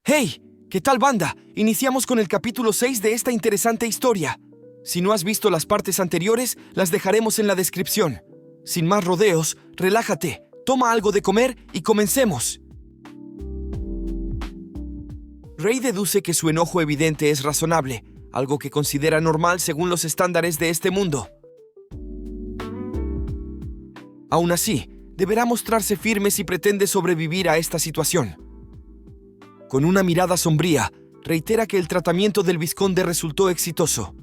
¡Hey! ¿Qué tal, banda? Iniciamos con el capítulo 6 de esta interesante historia. Si no has visto las partes anteriores, las dejaremos en la descripción. Sin más rodeos, relájate, toma algo de comer y comencemos. Rey deduce que su enojo evidente es razonable, algo que considera normal según los estándares de este mundo. Aún así, deberá mostrarse firme si pretende sobrevivir a esta situación. Con una mirada sombría, reitera que el tratamiento del vizconde resultó exitoso.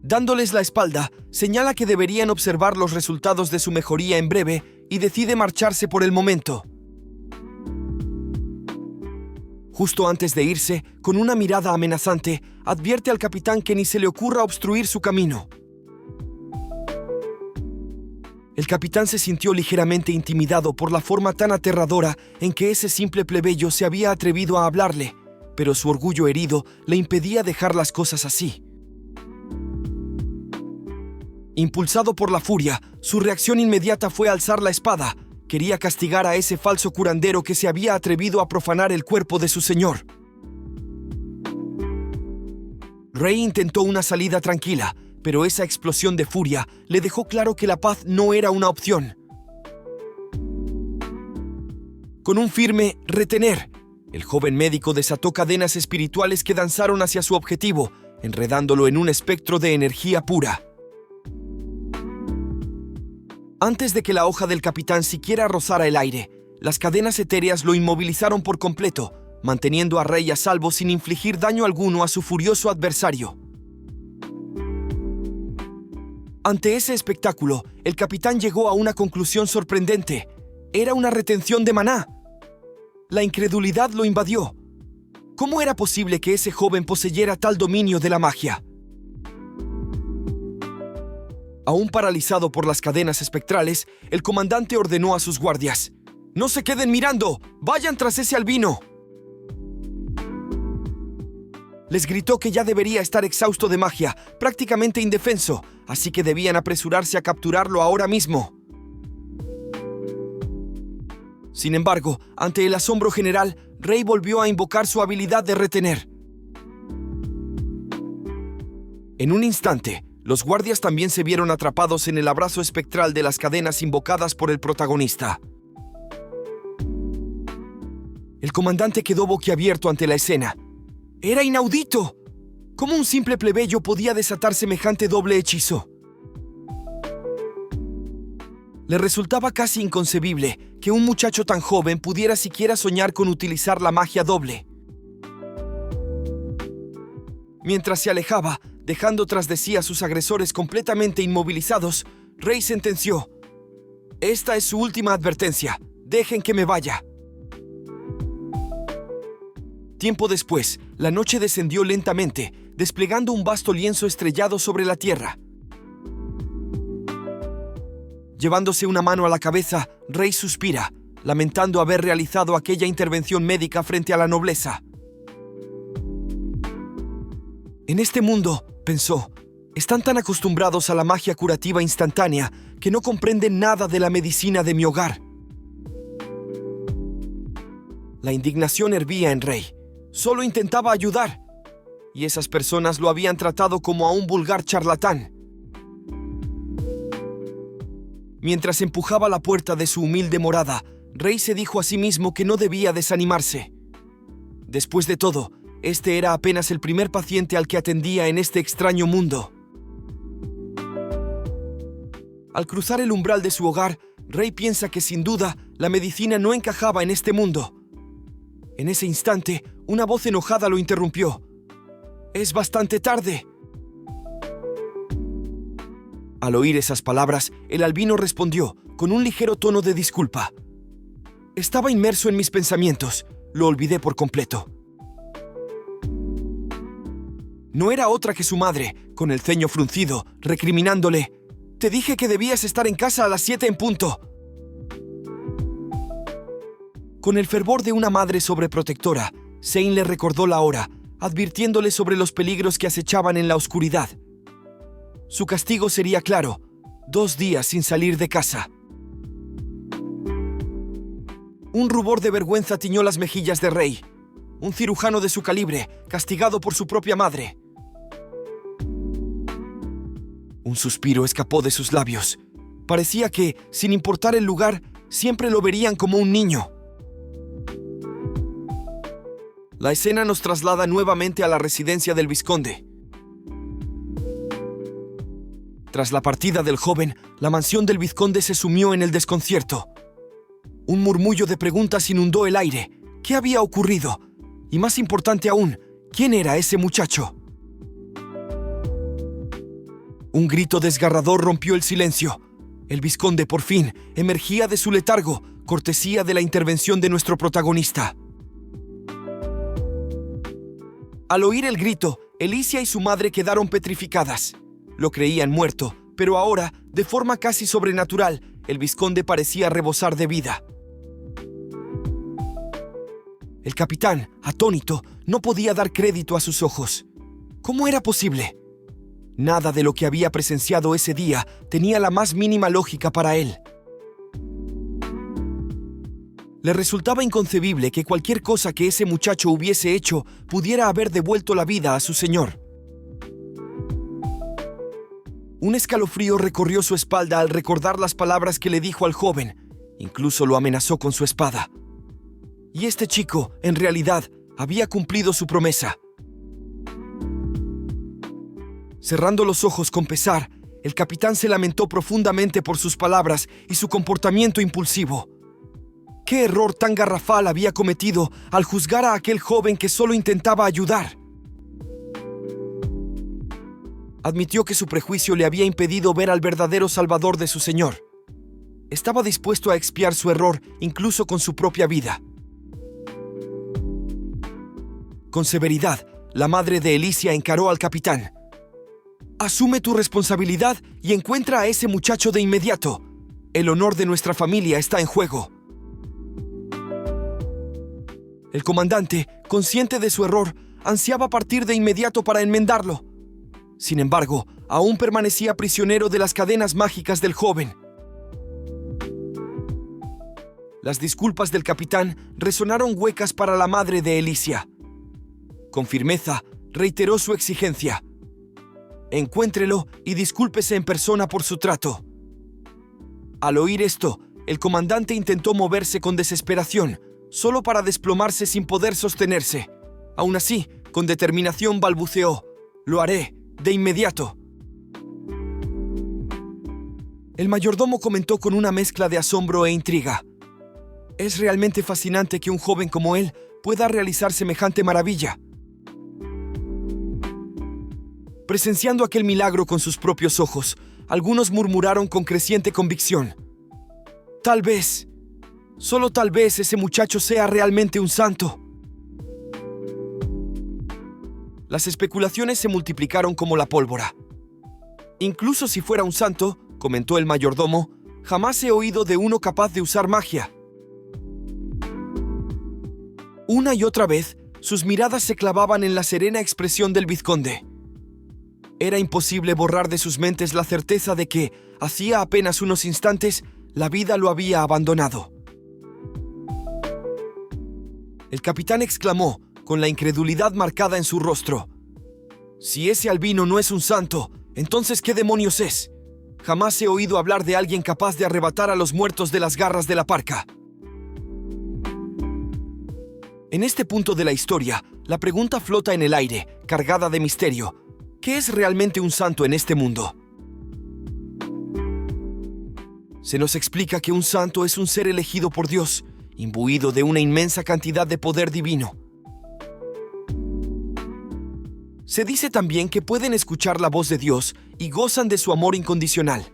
Dándoles la espalda, señala que deberían observar los resultados de su mejoría en breve y decide marcharse por el momento. Justo antes de irse, con una mirada amenazante, advierte al capitán que ni se le ocurra obstruir su camino. El capitán se sintió ligeramente intimidado por la forma tan aterradora en que ese simple plebeyo se había atrevido a hablarle, pero su orgullo herido le impedía dejar las cosas así. Impulsado por la furia, su reacción inmediata fue alzar la espada. Quería castigar a ese falso curandero que se había atrevido a profanar el cuerpo de su señor. Rey intentó una salida tranquila, pero esa explosión de furia le dejó claro que la paz no era una opción. Con un firme retener, el joven médico desató cadenas espirituales que danzaron hacia su objetivo, enredándolo en un espectro de energía pura. Antes de que la hoja del capitán siquiera rozara el aire, las cadenas etéreas lo inmovilizaron por completo, manteniendo a Rey a salvo sin infligir daño alguno a su furioso adversario. Ante ese espectáculo, el capitán llegó a una conclusión sorprendente. Era una retención de maná. La incredulidad lo invadió. ¿Cómo era posible que ese joven poseyera tal dominio de la magia? Aún paralizado por las cadenas espectrales, el comandante ordenó a sus guardias: «¡No se queden mirando! ¡Vayan tras ese albino!». Les gritó que ya debería estar exhausto de magia, prácticamente indefenso, así que debían apresurarse a capturarlo ahora mismo. Sin embargo, ante el asombro general, Rey volvió a invocar su habilidad de retener. En un instante, los guardias también se vieron atrapados en el abrazo espectral de las cadenas invocadas por el protagonista. El comandante quedó boquiabierto ante la escena. ¡Era inaudito! ¿Cómo un simple plebeyo podía desatar semejante doble hechizo? Le resultaba casi inconcebible que un muchacho tan joven pudiera siquiera soñar con utilizar la magia doble. Mientras se alejaba, dejando tras de sí a sus agresores completamente inmovilizados, Rey sentenció: «Esta es su última advertencia. Dejen que me vaya». Tiempo después, la noche descendió lentamente, desplegando un vasto lienzo estrellado sobre la tierra. Llevándose una mano a la cabeza, Rey suspira, lamentando haber realizado aquella intervención médica frente a la nobleza. En este mundo, pensó, están tan acostumbrados a la magia curativa instantánea que no comprenden nada de la medicina de mi hogar. La indignación hervía en Rey. Solo intentaba ayudar, y esas personas lo habían tratado como a un vulgar charlatán. Mientras empujaba la puerta de su humilde morada, Rey se dijo a sí mismo que no debía desanimarse. Después de todo, este era apenas el primer paciente al que atendía en este extraño mundo. Al cruzar el umbral de su hogar, Rey piensa que sin duda la medicina no encajaba en este mundo. En ese instante, una voz enojada lo interrumpió. «Es bastante tarde». Al oír esas palabras, el albino respondió, con un ligero tono de disculpa: «Estaba inmerso en mis pensamientos. Lo olvidé por completo». No era otra que su madre, con el ceño fruncido, recriminándole: «Te dije que debías estar en casa a las 7 en punto». Con el fervor de una madre sobreprotectora, Zane le recordó la hora, advirtiéndole sobre los peligros que acechaban en la oscuridad. Su castigo sería claro: 2 días sin salir de casa. Un rubor de vergüenza tiñó las mejillas de Rey. Un cirujano de su calibre, castigado por su propia madre. Un suspiro escapó de sus labios. Parecía que, sin importar el lugar, siempre lo verían como un niño. La escena nos traslada nuevamente a la residencia del vizconde. Tras la partida del joven, la mansión del vizconde se sumió en el desconcierto. Un murmullo de preguntas inundó el aire. ¿Qué había ocurrido? Y más importante aún, ¿quién era ese muchacho? Un grito desgarrador rompió el silencio. El vizconde, por fin, emergía de su letargo, cortesía de la intervención de nuestro protagonista. Al oír el grito, Alicia y su madre quedaron petrificadas. Lo creían muerto, pero ahora, de forma casi sobrenatural, el vizconde parecía rebosar de vida. El capitán, atónito, no podía dar crédito a sus ojos. ¿Cómo era posible? Nada de lo que había presenciado ese día tenía la más mínima lógica para él. Le resultaba inconcebible que cualquier cosa que ese muchacho hubiese hecho pudiera haber devuelto la vida a su señor. Un escalofrío recorrió su espalda al recordar las palabras que le dijo al joven. Incluso lo amenazó con su espada. Y este chico, en realidad, había cumplido su promesa. Cerrando los ojos con pesar, el capitán se lamentó profundamente por sus palabras y su comportamiento impulsivo. ¿Qué error tan garrafal había cometido al juzgar a aquel joven que solo intentaba ayudar? Admitió que su prejuicio le había impedido ver al verdadero salvador de su señor. Estaba dispuesto a expiar su error incluso con su propia vida. Con severidad, la madre de Alicia encaró al capitán. «Asume tu responsabilidad y encuentra a ese muchacho de inmediato. El honor de nuestra familia está en juego». El comandante, consciente de su error, ansiaba partir de inmediato para enmendarlo. Sin embargo, aún permanecía prisionero de las cadenas mágicas del joven. Las disculpas del capitán resonaron huecas para la madre de Alicia. Con firmeza, reiteró su exigencia. Encuéntrelo y discúlpese en persona por su trato. Al oír esto, el comandante intentó moverse con desesperación, solo para desplomarse sin poder sostenerse. Aún así, con determinación balbuceó: «Lo haré, de inmediato». El mayordomo comentó con una mezcla de asombro e intriga: «Es realmente fascinante que un joven como él pueda realizar semejante maravilla». Presenciando aquel milagro con sus propios ojos, algunos murmuraron con creciente convicción: «Tal vez, solo tal vez ese muchacho sea realmente un santo». Las especulaciones se multiplicaron como la pólvora. «Incluso si fuera un santo», comentó el mayordomo, «jamás he oído de uno capaz de usar magia». Una y otra vez, sus miradas se clavaban en la serena expresión del vizconde. Era imposible borrar de sus mentes la certeza de que, hacía apenas unos instantes, la vida lo había abandonado. El capitán exclamó, con la incredulidad marcada en su rostro: «Si ese albino no es un santo, entonces ¿qué demonios es? Jamás he oído hablar de alguien capaz de arrebatar a los muertos de las garras de la parca». En este punto de la historia, la pregunta flota en el aire, cargada de misterio: ¿qué es realmente un santo en este mundo? Se nos explica que un santo es un ser elegido por Dios, imbuido de una inmensa cantidad de poder divino. Se dice también que pueden escuchar la voz de Dios y gozan de su amor incondicional.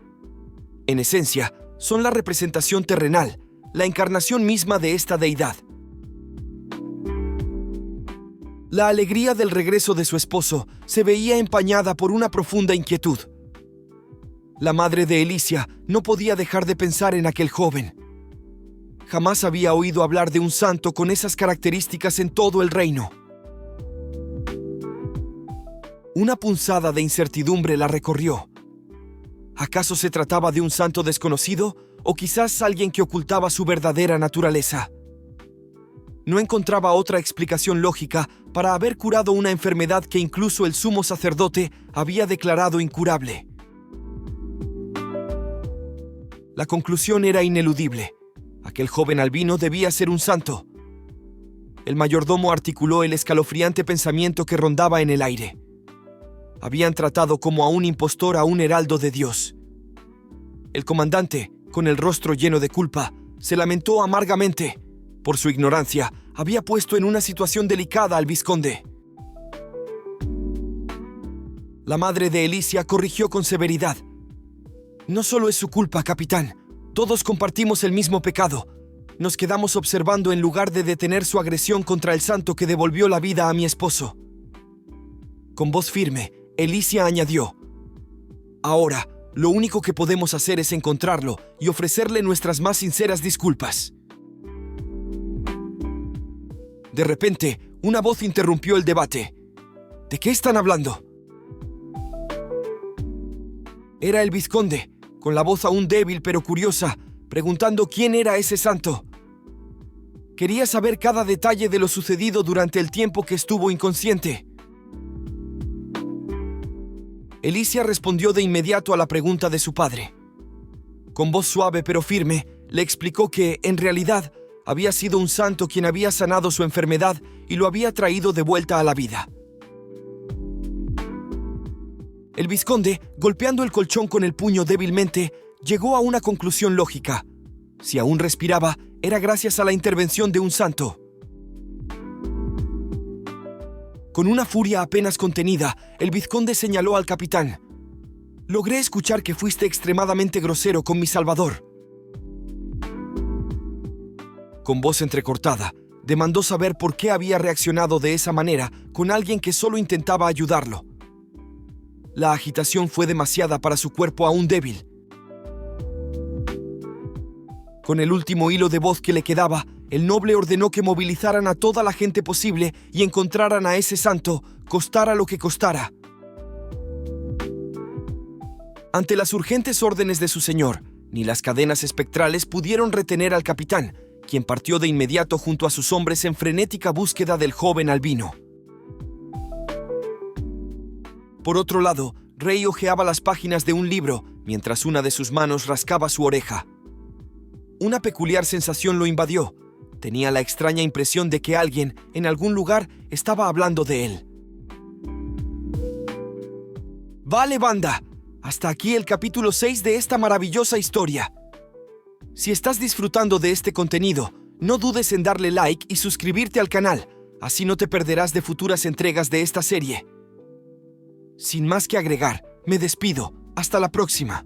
En esencia, son la representación terrenal, la encarnación misma de esta deidad. La alegría del regreso de su esposo se veía empañada por una profunda inquietud. La madre de Alicia no podía dejar de pensar en aquel joven. Jamás había oído hablar de un santo con esas características en todo el reino. Una punzada de incertidumbre la recorrió. ¿Acaso se trataba de un santo desconocido o quizás alguien que ocultaba su verdadera naturaleza? No encontraba otra explicación lógica para haber curado una enfermedad que incluso el sumo sacerdote había declarado incurable. La conclusión era ineludible. Aquel joven albino debía ser un santo. El mayordomo articuló el escalofriante pensamiento que rondaba en el aire. Habían tratado como a un impostor a un heraldo de Dios. El comandante, con el rostro lleno de culpa, se lamentó amargamente. Por su ignorancia, había puesto en una situación delicada al vizconde. La madre de Alicia corrigió con severidad. No solo es su culpa, capitán. Todos compartimos el mismo pecado. Nos quedamos observando en lugar de detener su agresión contra el santo que devolvió la vida a mi esposo. Con voz firme, Alicia añadió: ahora, lo único que podemos hacer es encontrarlo y ofrecerle nuestras más sinceras disculpas. De repente, una voz interrumpió el debate. ¿De qué están hablando? Era el vizconde, con la voz aún débil pero curiosa, preguntando quién era ese santo. Quería saber cada detalle de lo sucedido durante el tiempo que estuvo inconsciente. Alicia respondió de inmediato a la pregunta de su padre. Con voz suave pero firme, le explicó que, en realidad, había sido un santo quien había sanado su enfermedad y lo había traído de vuelta a la vida. El vizconde, golpeando el colchón con el puño débilmente, llegó a una conclusión lógica. Si aún respiraba, era gracias a la intervención de un santo. Con una furia apenas contenida, el vizconde señaló al capitán. Logré escuchar que fuiste extremadamente grosero con mi salvador. Con voz entrecortada, demandó saber por qué había reaccionado de esa manera con alguien que solo intentaba ayudarlo. La agitación fue demasiada para su cuerpo aún débil. Con el último hilo de voz que le quedaba, el noble ordenó que movilizaran a toda la gente posible y encontraran a ese santo, costara lo que costara. Ante las urgentes órdenes de su señor, ni las cadenas espectrales pudieron retener al capitán, quien partió de inmediato junto a sus hombres en frenética búsqueda del joven albino. Por otro lado, Rey hojeaba las páginas de un libro, mientras una de sus manos rascaba su oreja. Una peculiar sensación lo invadió. Tenía la extraña impresión de que alguien, en algún lugar, estaba hablando de él. Vale, banda. Hasta aquí el capítulo 6 de esta maravillosa historia. Si estás disfrutando de este contenido, no dudes en darle like y suscribirte al canal. Así no te perderás de futuras entregas de esta serie. Sin más que agregar, me despido. Hasta la próxima.